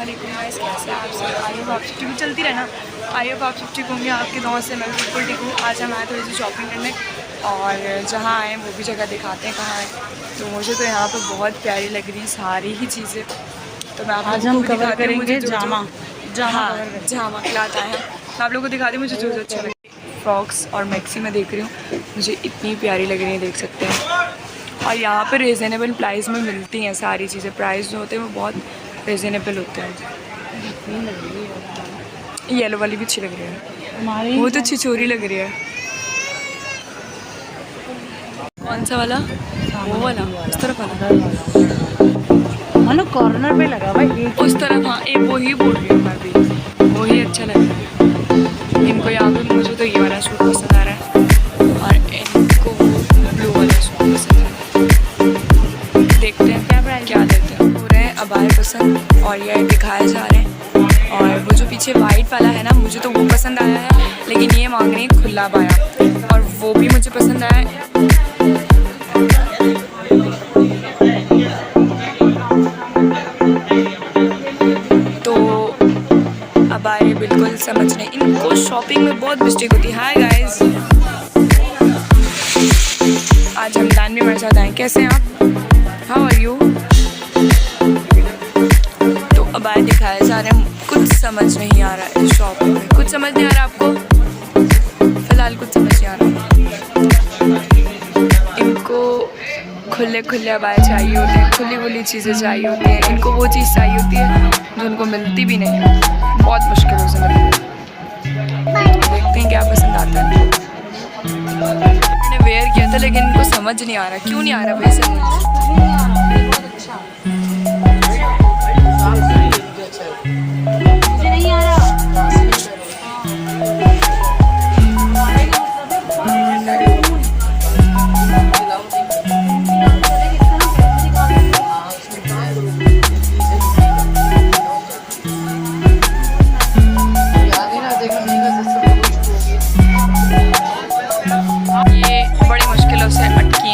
अस्सलामुअलैकुम गाइस, कैसे हैं आप सब। आई होप आप सब ठीक चलती रहना। आई होप आप सब ठीक होंगे। आपके दोस्त से मैं बिल्कुल ठीक हूँ। आज हम आए थोड़ी सी शॉपिंग करने और जहाँ आए वो भी जगह दिखाते हैं कहाँ है। तो मुझे तो यहाँ पर बहुत प्यारी लग रही हैं सारी ही चीज़ें। तो मैं आप लोगों को दिखा करेंगे जामा क्लाथ आए हैं। मैं आप लोगों को दिखा दी मुझे जो अच्छा लगे। फ्रॉक्स और मैक्सी में देख रही हूँ, मुझे इतनी प्यारी लग रही है, देख सकते हैं। और यहाँ पर रिजनेबल प्राइस में मिलती हैं सारी चीज़ें। प्राइस जो होते हैं वो बहुत रिजनेबल होते हैं। येलो वाली भी अच्छी लग रही है, वो तो छिछोरी लग रही है। कौन सा वाला? वो वाला, उस तरफ वाला मतलब कॉर्नर पे लगा भाई उस तरफ। हाँ, एक वो ही बोल रही हूँ मैं भी, वो ही अच्छा लग रहा है इनको। यहाँ पे मुझे तो ये वाला सूट पसंद आ रहा है और इनको ब्लू वाला सूट पसंद आ रहा है। देखते हैं क्या लेते हैं। पूरे अबाया पसंद और ये दिखाए जा रहे हैं। और वो जो पीछे वाइट वाला है ना, मुझे तो वो पसंद आया है, लेकिन ये मांग रही है खुला अबाया और वो भी मुझे पसंद आया है। तो अबाया बिल्कुल समझ नहीं, इनको शॉपिंग में बहुत मिस्टेक होती है। हाय गाइस, आज हमदान भी हमारे साथ आए। कैसे हैं आप? How are you? तो अबाया दिखाया जा रहा है, कुछ समझ नहीं आ रहा है शॉप में। कुछ समझ नहीं आ रहा आपको? फिलहाल कुछ समझ नहीं आ रहा। इनको खुले खुले अबाया चाहिए होते हैं, खुली खुली चीज़ें चाहिए होती हैं। इनको वो चीज़ चाहिए होती है जो उनको मिलती भी नहीं है, बहुत मुश्किलों से मिलती है। देखते हैं क्या पसंद आता है। मैंने वेयर किया था लेकिन इनको समझ नहीं आ रहा। क्यों नहीं आ रहा भाई समझ?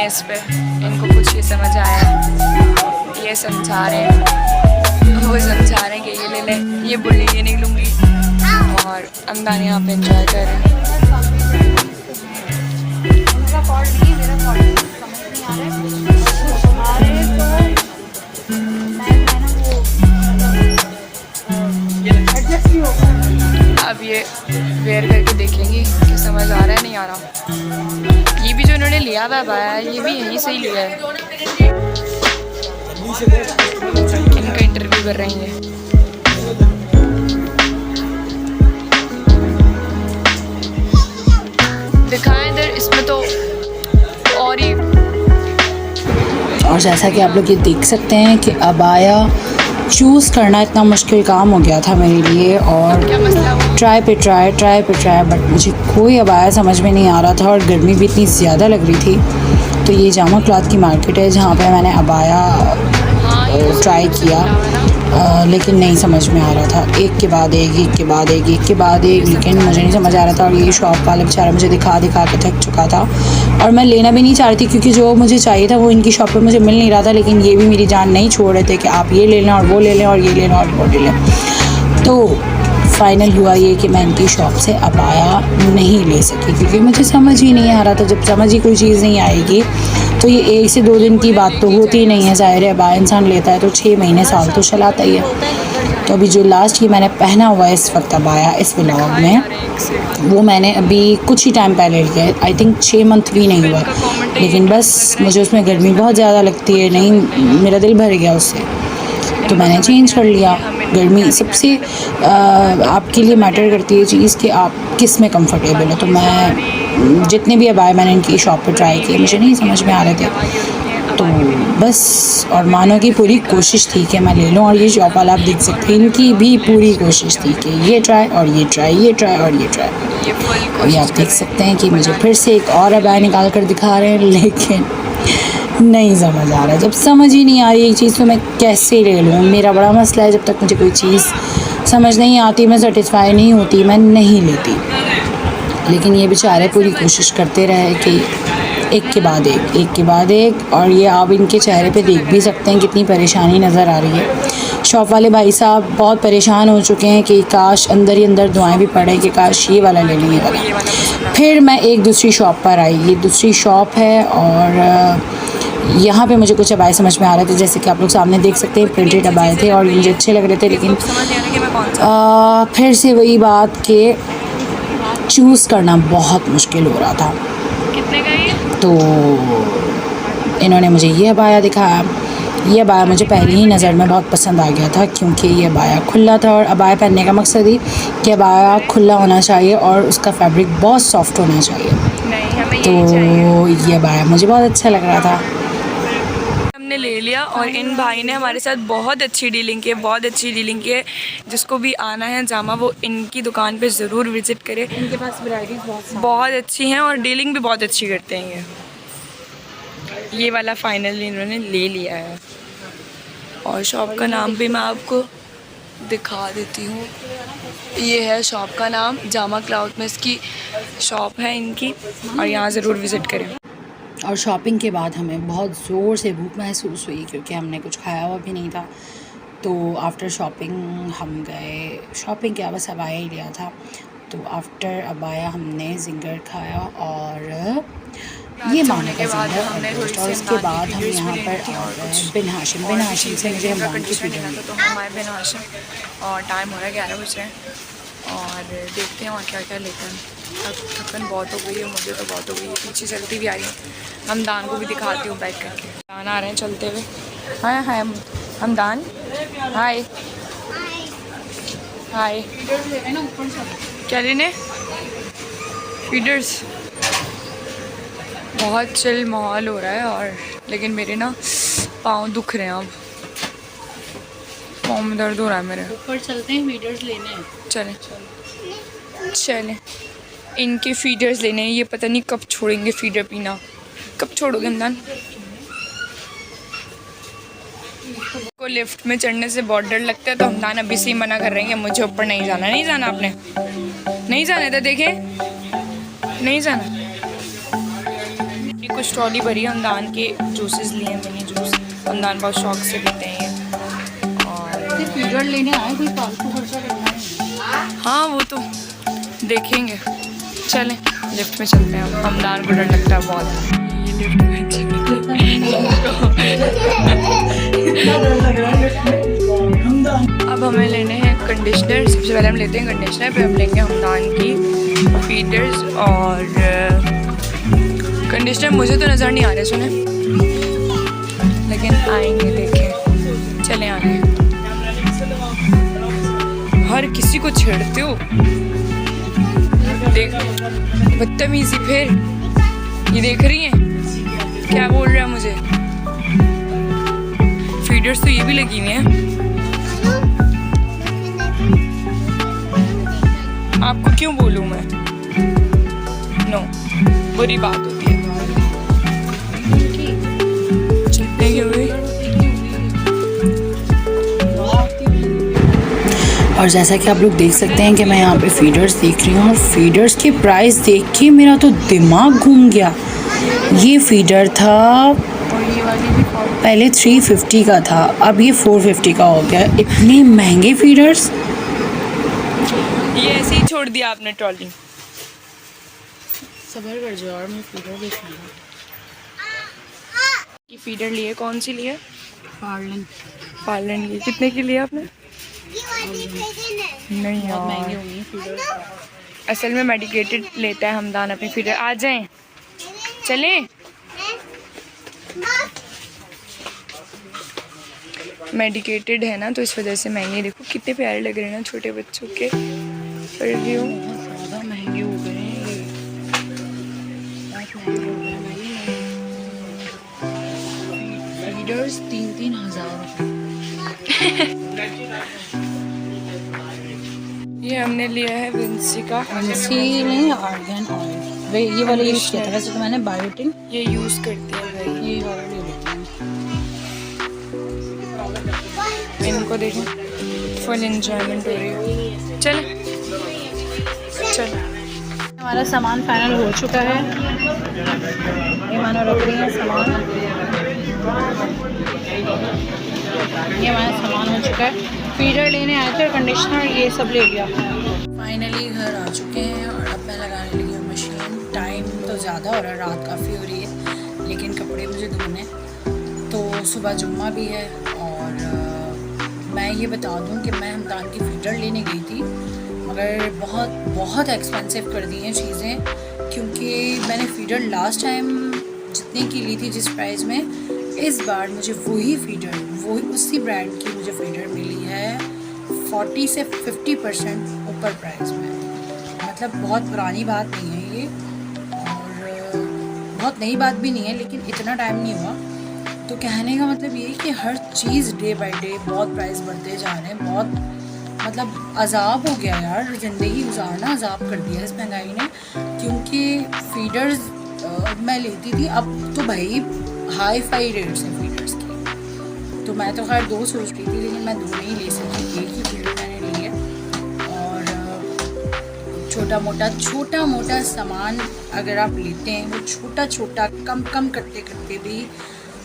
इस पे इनको कुछ ही समझ आया। ये समझा रहे हैं, वो समझा रहे हैं कि ये ले ले, ये बोले ये नहीं लूँगी। और अमदान यहाँ पे एंजॉय कर रहे हैं। अब ये वेयर करके देखेंगी कि समझ आ रहा है नहीं आ रहा। ये भी जो इन्होंने लिया हुआ है ये भी यहीं से ही लिया है। इनका इंटरव्यू कर रही है। दिखाएं इधर, इसमें तो और ही। और जैसा कि आप लोग ये देख सकते हैं कि अबाया चूज़ करना इतना मुश्किल काम हो गया था मेरे लिए। और ट्राई पे ट्राई बट मुझे कोई अबाया समझ में नहीं आ रहा था और गर्मी भी इतनी ज़्यादा लग रही थी। तो ये जामा क्लॉथ की मार्केट है जहाँ पे मैंने अबाया ट्राई किया, लेकिन नहीं समझ में आ रहा था। एक के बाद एक, लेकिन मुझे नहीं समझ आ रहा था। और ये शॉप वाला बेचारा मुझे दिखा के थक चुका था और मैं लेना भी नहीं चाह रही थी क्योंकि जो मुझे चाहिए था वो इनकी शॉप पे मुझे मिल नहीं रहा था। लेकिन ये भी मेरी जान नहीं छोड़ रहे थे कि आप ये ले लें और वो ले लें और ये लें और वो ले लें। तो फाइनल हुआ ये कि मैं इनकी शॉप से अबाया नहीं ले सकी क्योंकि मुझे समझ ही नहीं आ रहा था। जब समझ ही कोई चीज़ नहीं आएगी तो ये 1 से 2 दिन की बात तो होती ही नहीं है। ज़ाहिर है अबाया इंसान लेता है तो 6 महीने साल तो चलाता ही है। तो अभी जो लास्ट ये मैंने पहना हुआ है इस वक्त अबाया इस व्लॉग में, वो मैंने अभी कुछ ही टाइम पहले लिया है। आई थिंक 6 मंथ भी नहीं हुआ, लेकिन बस मुझे उसमें गर्मी बहुत ज़्यादा लगती है। नहीं, मेरा दिल भर गया उससे, तो मैंने चेंज कर लिया। गर्मी सबसे आपके लिए मैटर करती है चीज़ कि आप किस में कंफर्टेबल हो। तो मैं जितने भी अबाया मैंने इनकी शॉप पर ट्राई किए मुझे नहीं समझ में आ रहे थे। तो बस, और मानो की पूरी कोशिश थी कि मैं ले लूँ। और ये शॉप वाला आप देख सकते हैं, इनकी भी पूरी कोशिश थी कि ये ट्राई और ये ट्राई, ये ट्राई और ये ट्राई। और ये आप देख सकते हैं कि मुझे फिर से एक और अबाया निकाल कर दिखा रहे हैं, लेकिन नहीं समझ आ रहा। जब समझ ही नहीं आ रही एक चीज़ तो मैं कैसे ले लूँ। मेरा बड़ा मसला है, जब तक मुझे कोई चीज़ समझ नहीं आती, मैं सेटिस्फाई नहीं होती, मैं नहीं लेती। लेकिन ये बेचारे पूरी कोशिश करते रहे कि एक के बाद एक। और ये आप इनके चेहरे पे देख भी सकते हैं कितनी परेशानी नज़र आ रही है। शॉप वाले भाई साहब बहुत परेशान हो चुके हैं कि काश अंदर ही अंदर दुआएं भी पड़े कि काश ये वाला ले लें, ये वाला। ये वाला पसंद है। फिर मैं एक दूसरी शॉप पर आई, ये दूसरी शॉप है और यहाँ पे मुझे कुछ अबाए समझ में आ रहे थे, जैसे कि आप लोग सामने देख सकते हैं प्रिंटेड अबाए थे और ये मुझे अच्छे लग रहे थे, लेकिन समझ नहीं आ रहा कि मैं कौन सा फिर से वही बात कि चूज़ करना बहुत मुश्किल हो रहा था। कितने का ये? तो इन्होंने मुझे ये अबाया दिखाया। ये अबाया मुझे पहली ही नज़र में बहुत पसंद आ गया था, क्योंकि ये अबाया खुला था और अबाया पहनने का मकसद ही कि अबाया खुला होना चाहिए और उसका फैब्रिक बहुत सॉफ्ट होना चाहिए। नहीं, हमें तो यही चाहिए। ये अबाया मुझे बहुत अच्छा लग रहा था। हमने ले लिया और इन भाई ने हमारे साथ बहुत अच्छी डीलिंग की है, बहुत अच्छी डीलिंग की है। जिसको भी आना है जामा वो इनकी दुकान पे ज़रूर विज़िट करे। इनके पास वैराइटीज़ बहुत अच्छी हैं और डीलिंग भी बहुत अच्छी करते हैं ये वाला फाइनली इन्होंने ले लिया है। और शॉप का नाम भी मैं आपको दिखा देती हूँ। ये है शॉप का नाम, जामा क्लाउथ में इसकी शॉप है इनकी, और यहाँ ज़रूर विज़िट करें। और शॉपिंग के बाद हमें बहुत ज़ोर से भूख महसूस हुई, क्योंकि हमने कुछ खाया हुआ भी नहीं था। तो आफ्टर शॉपिंग हम गए, शॉपिंग क्या बस अबाया ही लिया था। तो आफ्टर अबाया हमने जिंगर खाया और ये माने का जिंगर और उसके बाद हम यहाँ पर आ गए बिन हाशिम से मुझे हमदान की फीडर मिली। तो हम आए बिन हाशिम और टाइम हो रहा है 11 बजे और देखते हैं वहाँ क्या क्या लेते हैं। थकन बहुत हो गई है, मुझे तो बहुत हो गई है, पीछे चलती भी आ रही हूँ। हमदान को भी दिखाती हूँ बैठ करके। हमदान आ रहे हैं चलते हुए। हाय हाय हमदान, हाय हाय। क्या लेने? फीडर्स। बहुत चिल माहौल हो रहा है और लेकिन मेरे ना पाँव दुख रहे हैं अब, पाँव में दर्द हो रहा है मेरे। ऊपर चलते हैं फीडर्स लेने। चलें चलें, इनके फीडर्स लेने हैं। ये पता नहीं कब छोड़ेंगे फीडर पीना, कब छोड़ोगे हमदान? को लिफ्ट में चढ़ने से बहुत डर लगता है, तो हमदान अभी से ही मना कर रहे हैं कि मुझे ऊपर नहीं जाना। नहीं जाना आपने? नहीं जाना था, देखें नहीं जाना। कुछ ट्रॉली भरी है, हमदान के जूसेस लिए हैं, मिनी जूस। हमदान बहुत शौक से पीते हैं ये। और फीडर लेने आए, कोई फालतू खर्चा करना है। हाँ वो तो देखेंगे। चलें लिफ्ट में चलते हैं। हमदान को डर लगता है बहुत। ये लिफ्ट में अब हमें लेने हैं कंडीशनर। सबसे पहले हम लेते हैं कंडीशनर, फिर हम लेंगे हमदान की फीडर्स। और कंडीशनर मुझे तो नज़र नहीं आ रहे सुने, लेकिन आएंगे देखें। चलें आगे। हर किसी को छेड़ते हो, देख बदतमीजी। फिर ये देख रही हैं क्या बोल रहा है मुझे? फीडर्स तो ये भी लगी हुई हैं। आपको क्यों बोलूँ मैं? नो, बुरी बात होती है। चलने के हुए। और जैसा कि आप लोग देख सकते हैं कि मैं यहाँ पे फीडर्स देख रही हूँ और फीडर्स की प्राइस देख के मेरा तो दिमाग घूम गया। ये फीडर था पहले 350 का था, अब ये 450 का हो गया। इतने महंगे फीडर्स। ये ऐसे ही छोड़ दिया आपने ट्रॉली। सबर कर जाओ, और मैं फीडर देख रही हूँ। ये फीडर लिए, कौन सी लिए? पार्लन की। कितने की लिए आपने? नहीं यार, महंगे होंगे फीडर। असल में मेडिकेटेड लेता है हमदान अपनी फीडर। आ जाएं, चलें। मेडिकेटेड है ना, तो इस वजह से महंगे। देखो कितने प्यारे लग रहे हैं ना छोटे बच्चों के। रिव्यू ज़्यादा महंगे हो गए हैं ये, फीडर्स 3-3 हज़ार। ये हमने लिया है विंसी का। नहीं, आर्गन ऑयल। वे ये वाला यूज़ किया था वैसे तो मैंने, बायोटिन ये यूज़ करती है भाई। ये वाला ले लेती हूँ। इनको देखें, फुल एंजॉयमेंट हो रही है। चल चल, हमारा सामान फाइनल हो चुका है। ये मानो रख रही है सामान। ये हमारा सामान हो चुका है। फीडर लेने आए थे और कंडीशनर ये सब ले लिया। फाइनली घर आ चुके हैं और अब मैं लगाने लगी हूँ मशीन। टाइम तो ज़्यादा हो रहा है, रात काफ़ी हो रही है, लेकिन कपड़े मुझे धोने तो सुबह जुम्मा भी है। और मैं ये बता दूँ कि मैं हमदान की फीडर लेने गई थी, मगर बहुत बहुत एक्सपेंसिव कर दी हैं चीज़ें, क्योंकि मैंने फीडर लास्ट टाइम जितने की ली थी जिस प्राइस में, इस बार मुझे वही उसी ब्रांड की मुझे फीडर मिली है 40 से 50% ऊपर प्राइस में। मतलब बहुत पुरानी बात नहीं है ये, और बहुत नई बात भी नहीं है, लेकिन इतना टाइम नहीं हुआ। तो कहने का मतलब ये है कि हर चीज़ डे बाय डे बहुत प्राइस बढ़ते जा रहे हैं। बहुत मतलब अजाब हो गया यार, ज़िंदगी गुजारना अजाब कर दिया इस महंगाई ने। क्योंकि फीडर्स मैं लेती थी, अब तो भाई हाई फाई रेट्स हैं फीडर्स की। तो मैं तो खैर 2 सोच रही थी, लेकिन मैं 2 नहीं ले सकती, एक ही फीडर मैंने ली है। और छोटा मोटा सामान अगर आप लेते हैं, वो छोटा कम करते भी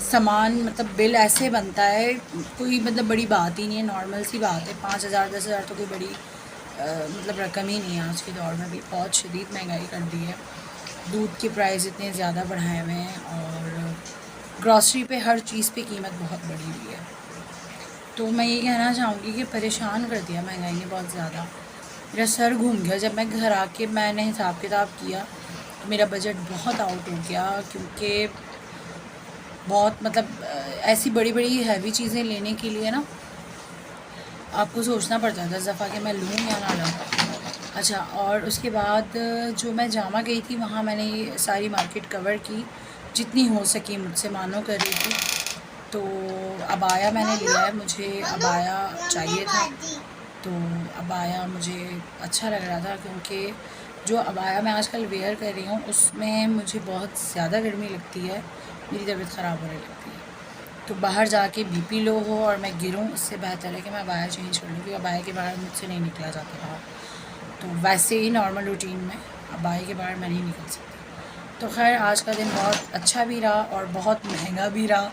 सामान, मतलब बिल ऐसे बनता है, कोई मतलब बड़ी बात ही नहीं है, नॉर्मल सी बात है। 5,000 10,000 तो कोई बड़ी मतलब रकम ही नहीं है। आज के दौर में भी बहुत शदीद महंगाई कर दी है, दूध के प्राइस इतने ज़्यादा बढ़ाए हुए हैं, और ग्रॉसरी पे हर चीज़ पे कीमत बहुत बढ़ी हुई है। तो मैं ये कहना चाहूँगी कि परेशान कर दिया महंगाई ने बहुत ज़्यादा। मेरा सर घूम गया जब मैं घर आके मैंने हिसाब किताब किया, तो मेरा बजट बहुत आउट हो गया, क्योंकि बहुत मतलब ऐसी बड़ी हैवी चीज़ें लेने के लिए ना आपको सोचना पड़ता है 10 दफ़ा कि मैं लूँ या ना लूँ। अच्छा, और उसके बाद जो मैं जामा गई थी, वहाँ मैंने ये सारी मार्केट कवर की जितनी हो सकी मुझसे, मानो कर रही थी। तो अबाया मैंने लिया है, मुझे अबाया चाहिए था, तो अबाया मुझे अच्छा लग रहा था, क्योंकि जो अबाया मैं आजकल वेयर कर रही हूँ उसमें मुझे बहुत ज़्यादा गर्मी लगती है, मेरी तबीयत ख़राब होने लगती है। तो बाहर जाके बीपी लो हो और मैं गिरूँ, इससे बेहतर है कि मैं अबाया चेंज कर लूँ, क्योंकि अबाया के बाहर मुझसे नहीं निकला जाता बाहर। तो वैसे ही नॉर्मल रूटीन में अबाया के बाहर मैं नहीं निकल सकती। तो खैर आज का दिन बहुत अच्छा भी रहा और बहुत महंगा भी रहा।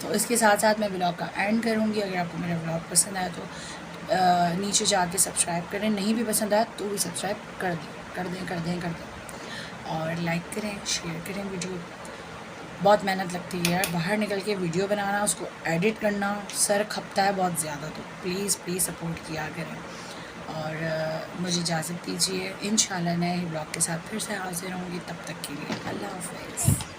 तो इसके साथ साथ मैं व्लॉग का एंड करूँगी। अगर आपको मेरा व्लॉग पसंद आया तो नीचे जाके सब्सक्राइब करें, नहीं भी पसंद आया तो भी सब्सक्राइब कर दें और लाइक करें, शेयर करें वीडियो। बहुत मेहनत लगती है यार, बाहर निकल के वीडियो बनाना, उसको एडिट करना, सर खपता है बहुत ज़्यादा। तो प्लीज़ सपोर्ट किया करें, और मुझे इजाज़त दीजिए। इंशाल्लाह नए ब्लॉग के साथ फिर से हाजिर होंगी, तब तक के लिए अल्लाह हाफ़िज़।